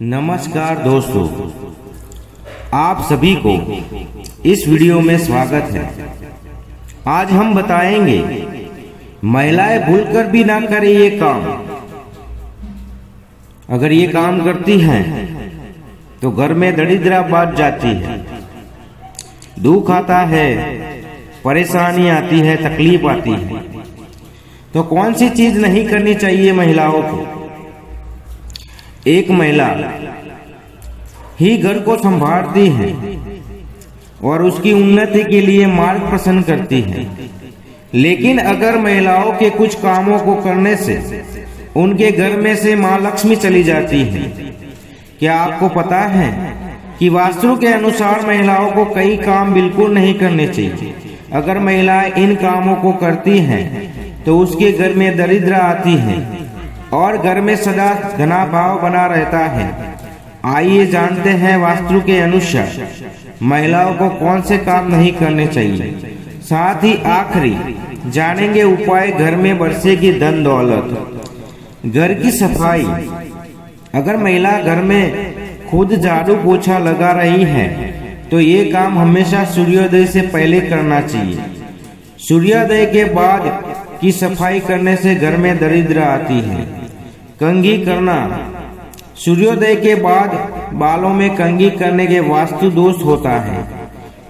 नमस्कार दोस्तों, आप सभी को इस वीडियो में स्वागत है। आज हम बताएंगे महिलाएं भूलकर भी ना करें ये काम। अगर ये काम करती हैं तो घर में दरिद्रता बढ़ जाती है, दुख आता है, परेशानी आती है, तकलीफ आती है। तो कौन सी चीज नहीं करनी चाहिए महिलाओं को? एक महिला ही घर को संभालती है और उसकी उन्नति के लिए मार्ग प्रशस्त करती है। लेकिन अगर महिलाओं के कुछ कामों को करने से उनके घर में से मां लक्ष्मी चली जाती है। क्या आपको पता है कि वास्तु के अनुसार महिलाओं को कई काम बिल्कुल नहीं करने चाहिए। अगर महिलाएं इन कामों को करती हैं तो उसके घर में दरिद्रता आती है और घर में सदा धनाभाव बना रहता है। आइए जानते हैं वास्तु के अनुसार महिलाओं को कौन से काम नहीं करने चाहिए। साथ ही आखिरी जानेंगे उपाय घर में बरसेगी धन दौलत। घर की सफाई। अगर महिला घर में खुद झाड़ू पोछा लगा रही है तो ये काम हमेशा सूर्योदय से पहले करना चाहिए। सूर्योदय के बाद की सफाई करने से घर में दरिद्रता आती है। कंघी करना। सूर्योदय के बाद बालों में कंघी करने के वास्तु दोष होता है।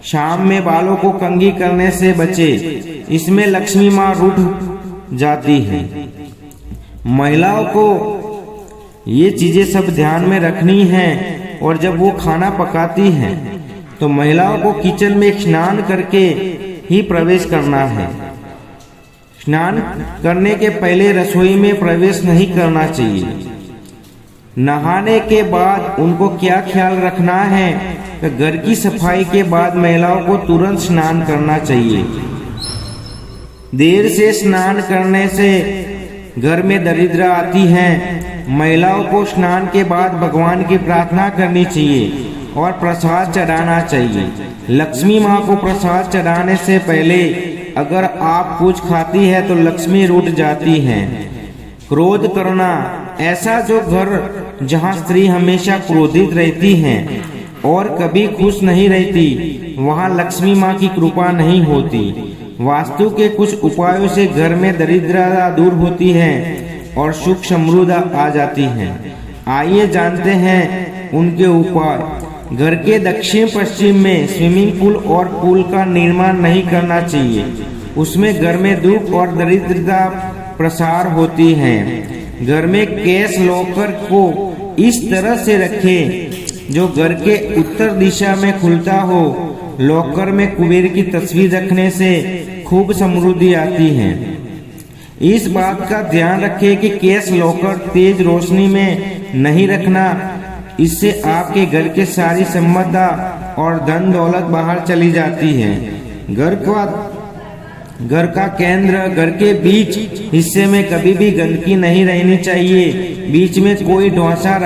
शाम में बालों को कंघी करने से बचे, इसमें लक्ष्मी मां रूठ जाती है। महिलाओं को ये चीजें सब ध्यान में रखनी है। और जब वो खाना पकाती है तो महिलाओं को किचन में स्नान करके ही प्रवेश करना है। स्नान करने के पहले रसोई में प्रवेश नहीं करना चाहिए। नहाने के बाद उनको क्या ख्याल रखना है तो घर की सफाई के बाद महिलाओं को तुरंत स्नान करना चाहिए। देर से स्नान करने से घर में दरिद्रता आती है। महिलाओं को स्नान के बाद भगवान की प्रार्थना करनी चाहिए और प्रसाद चढ़ाना चाहिए। लक्ष्मी माँ को प्रसाद चढ़ाने से पहले अगर आप कुछ खाती है तो लक्ष्मी रूठ जाती है। क्रोध करना। ऐसा जो घर जहाँ स्त्री हमेशा क्रोधित रहती है और कभी खुश नहीं रहती, वहाँ लक्ष्मी माँ की कृपा नहीं होती। वास्तु के कुछ उपायों से घर में दरिद्रता दूर होती है और सुख समृद्धि आ जाती है। आइए जानते हैं उनके उपाय। घर के दक्षिण पश्चिम में स्विमिंग पूल और पूल का निर्माण नहीं करना चाहिए। उसमें घर में दुख और दरिद्रता प्रसार होती है। घर में कैश लॉकर को इस तरह से रखें जो घर के उत्तर दिशा में खुलता हो। लॉकर में कुबेर की तस्वीर रखने से खूब समृद्धि आती है। इस बात का ध्यान रखें कि कैश लॉकर तेज रोशनी में नहीं रखना। इससे आपके घर के सारी संपदा और धन दौलत बाहर चली जाती है। घर का केंद्र, घर के बीच हिस्से में कभी भी गंदगी नहीं रहनी चाहिए। बीच में कोई ढोसा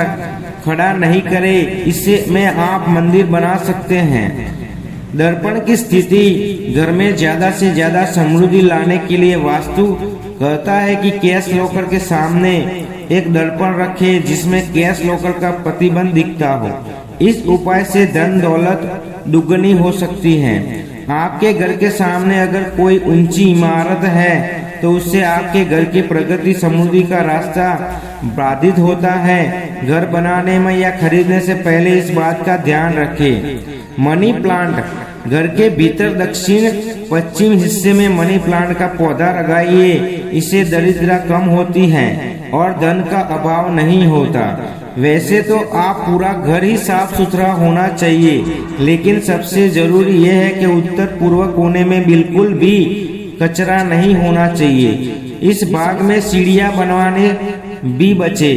खड़ा नहीं करे। इससे में आप मंदिर बना सकते हैं। दर्पण की स्थिति। घर में ज्यादा से ज्यादा समृद्धि लाने के लिए वास्तु कहता है कि कैश लॉकर के सामने एक दर्पण रखे जिसमें कैश लॉकर का प्रतिबिंब दिखता हो। इस उपाय से धन दौलत दुगनी हो सकती है। आपके घर के सामने अगर कोई ऊंची इमारत है तो उससे आपके घर की प्रगति समृद्धि का रास्ता बाधित होता है। घर बनाने में या खरीदने से पहले इस बात का ध्यान रखें। Money plant. घर के भीतर दक्षिण पश्चिम हिस्से में मनी प्लांट का पौधा लगाइए। इससे दरिद्रता कम होती है और धन का अभाव नहीं होता। वैसे तो आप पूरा घर ही साफ सुथरा होना चाहिए, लेकिन सबसे जरूरी यह है कि उत्तर पूर्व कोने में बिल्कुल भी कचरा नहीं होना चाहिए। इस भाग में सीढ़ियां बनवाने भी बचे।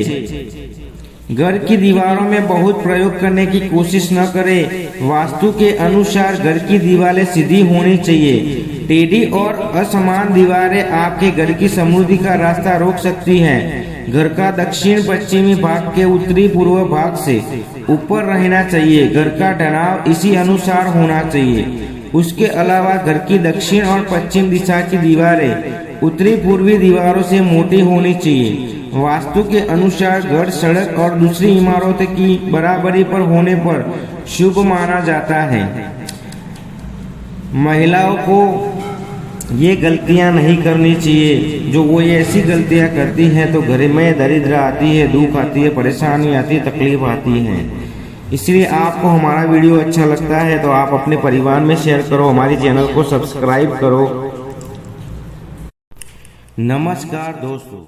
घर की दीवारों में बहुत प्रयोग करने की कोशिश न करें। वास्तु के अनुसार घर की दीवारें सीधी होनी चाहिए। टेढ़ी और असमान दीवारें आपके घर की समृद्धि का रास्ता रोक सकती हैं। घर का दक्षिण पश्चिमी भाग के उत्तरी पूर्व भाग से ऊपर रहना चाहिए। घर का ढलाव इसी अनुसार होना चाहिए। उसके अलावा घर की दक्षिण और पश्चिम दिशा की दीवारें उत्तरी पूर्वी दीवारों से मोटी होनी चाहिए वास्तु के अनुसार घर, सड़क और दूसरी इमारतों की बराबरी पर होने पर शुभ माना जाता है। महिलाओं को ये गलतियां नहीं करनी चाहिए। जो वो ऐसी गलतियां करती हैं तो घर में दरिद्र आती है, दुख आती है, परेशानी आती है, तकलीफ आती है। इसलिए आपको हमारा वीडियो अच्छा लगता है तो आप अपने परिवार में शेयर करो, हमारे चैनल को सब्सक्राइब करो। नमस्कार दोस्तों।